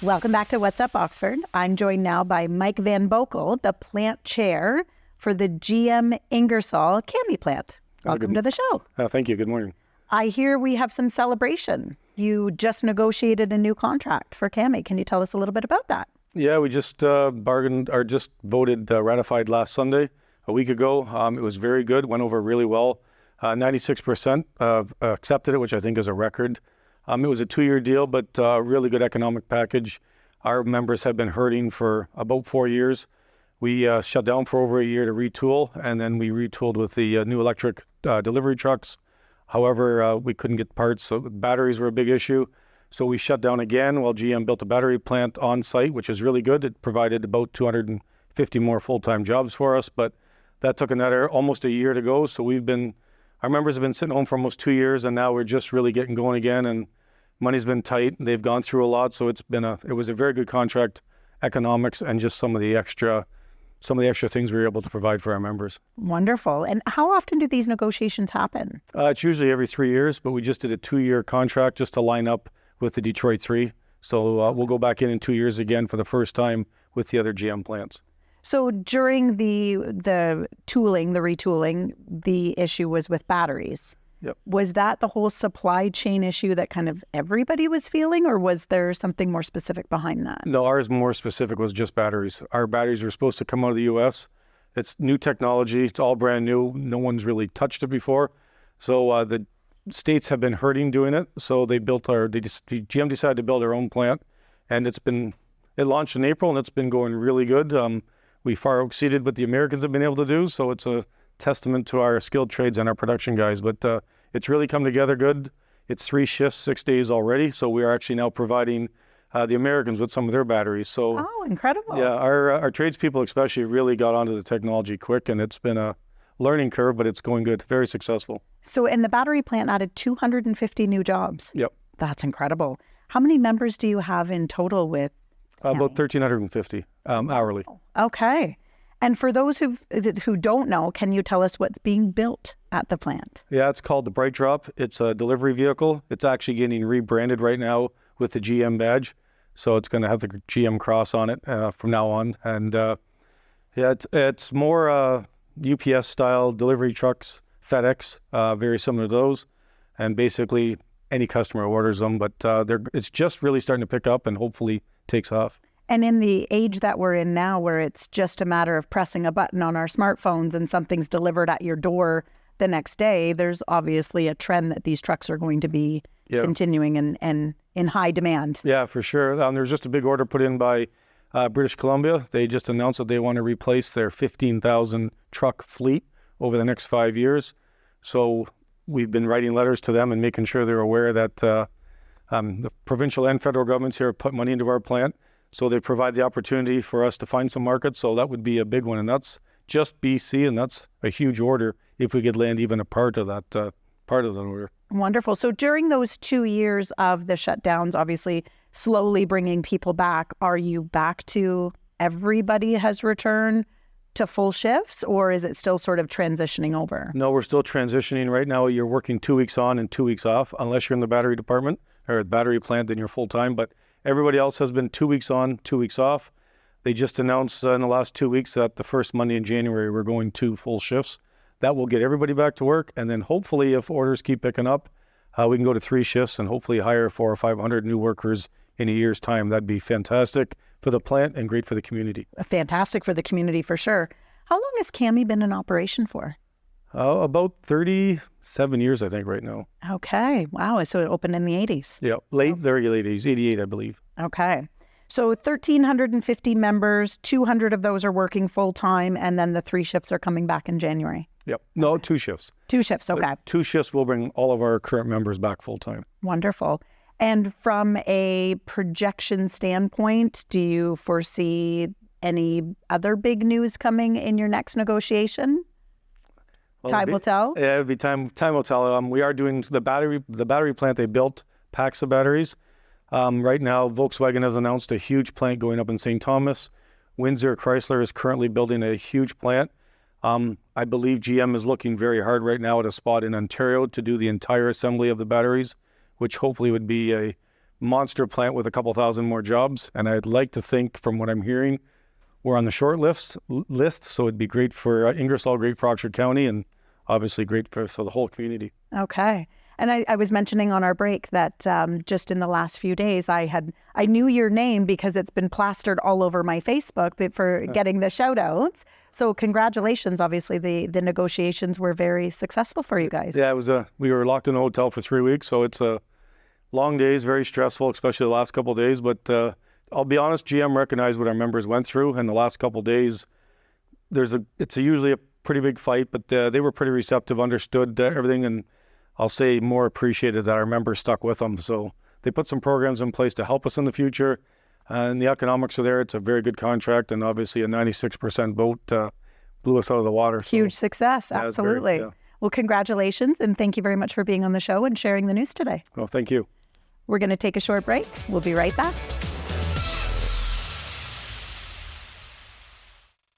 Welcome back to What's Up, Oxford. I'm joined now by Mike Van Boekel, the plant chair for the GM Ingersoll Cami plant. Welcome to the show. Thank you. Good morning. I hear we have some celebration. You just negotiated a new contract for Cami. Can you tell us a little bit about that? Yeah, we just voted ratified last Sunday, a week ago. It was very good, went over really well. 96% accepted it, which I think is a record. It was a 2-year deal, but really good economic package. Our members have been hurting for about 4 years. We shut down for over a year to retool, and then we retooled with the new electric delivery trucks. However, we couldn't get parts, so batteries were a big issue. So we shut down again while GM built a battery plant on site, which is really good. It provided about 250 more full-time jobs for us, but that took almost a year to go. So our members have been sitting home for almost 2 years, and now we're just really getting going again, and money's been tight. They've gone through a lot, so it was a very good contract, economics, and just some of the extra things we were able to provide for our members. Wonderful. And how often do these negotiations happen? It's usually every 3 years, but we just did a 2-year contract just to line up with the Detroit 3. So we'll go back in 2 years again for the first time with the other GM plants. So during the retooling, the issue was with batteries. Yep. Was that the whole supply chain issue that kind of everybody was feeling, or was there something more specific behind that? No, ours more specific was just batteries. Our batteries were supposed to come out of the U.S. It's new technology. It's all brand new. No one's really touched it before. So the states have been hurting doing it. So GM decided to build our own plant, and it launched in April, and it's been going really good. We far exceeded what the Americans have been able to do. So it's a testament to our skilled trades and our production guys, but it's really come together good. It's 3 shifts, 6 days already. So we are actually now providing the Americans with some of their batteries. So, oh, incredible. Yeah, our tradespeople especially really got onto the technology quick, and it's been a learning curve, but it's going good, very successful. So, and the battery plant added 250 new jobs. Yep. That's incredible. How many members do you have in total with About 1,350 hourly. Okay. And for those who don't know, can you tell us what's being built at the plant? Yeah, it's called the Bright Drop. It's a delivery vehicle. It's actually getting rebranded right now with the GM badge. So it's going to have the GM cross on it from now on. And it's more UPS style delivery trucks, FedEx, very similar to those. And basically any customer orders them, but it's just really starting to pick up and hopefully takes off. And in the age that we're in now, where it's just a matter of pressing a button on our smartphones and something's delivered at your door the next day, there's obviously a trend that these trucks are going to be continuing and in high demand. Yeah, for sure. There's just a big order put in by British Columbia. They just announced that they want to replace their 15,000 truck fleet over the next 5 years. So we've been writing letters to them and making sure they're aware that the provincial and federal governments here have put money into our plant. So they provide the opportunity for us to find some markets. So that would be a big one. And that's just BC, and that's a huge order if we could land even a part of that order. Wonderful. So during those 2 years of the shutdowns, obviously slowly bringing people back, are you back to everybody has returned to full shifts, or is it still sort of transitioning over? No, we're still transitioning. Right now, you're working 2 weeks on and 2 weeks off, unless you're in the battery department or the battery plant, then you're full-time. But everybody else has been 2 weeks on, 2 weeks off. They just announced in the last 2 weeks that the first Monday in January, we're going 2 full shifts. That will get everybody back to work. And then hopefully, if orders keep picking up, we can go to 3 shifts and hopefully hire 400 or 500 new workers in a year's time. That'd be fantastic for the plant and great for the community. Fantastic for the community, for sure. How long has Cami been in operation for? About 37 years, I think, right now. Okay. Wow. So it opened in the 80s. Yeah, very late 80s, 88, I believe. Okay. So 1,350 members, 200 of those are working full-time, and then the 3 shifts are coming back in January. Yep. No, 2 shifts. 2 shifts, okay. But 2 shifts will bring all of our current members back full-time. Wonderful. And from a projection standpoint, do you foresee any other big news coming in your next negotiation? Well, time will tell? Yeah, it'll be time will tell. We are doing the battery plant they built, packs of batteries. Right now, Volkswagen has announced a huge plant going up in St. Thomas. Windsor Chrysler is currently building a huge plant. I believe GM is looking very hard right now at a spot in Ontario to do the entire assembly of the batteries, which hopefully would be a monster plant with a couple thousand more jobs. And I'd like to think, from what I'm hearing, we're on the short list. So it'd be great for Ingersoll, great for Oxford County, and obviously great for the whole community. Okay. And I was mentioning on our break that just in the last few days, I knew your name because it's been plastered all over my Facebook for getting the shout outs. So congratulations. Obviously, the negotiations were very successful for you guys. Yeah, it was we were locked in a hotel for 3 weeks. So it's long days, very stressful, especially the last couple of days. But I'll be honest, GM recognized what our members went through. And the last couple of days, it's usually a pretty big fight, but they were pretty receptive, understood everything, and I'll say more appreciated that our members stuck with them. So they put some programs in place to help us in the future, and the economics are there. It's a very good contract, and obviously a 96% vote blew us out of the water. So, huge success, absolutely. Yeah. Well, congratulations, and thank you very much for being on the show and sharing the news today. Well, thank you. We're going to take a short break. We'll be right back.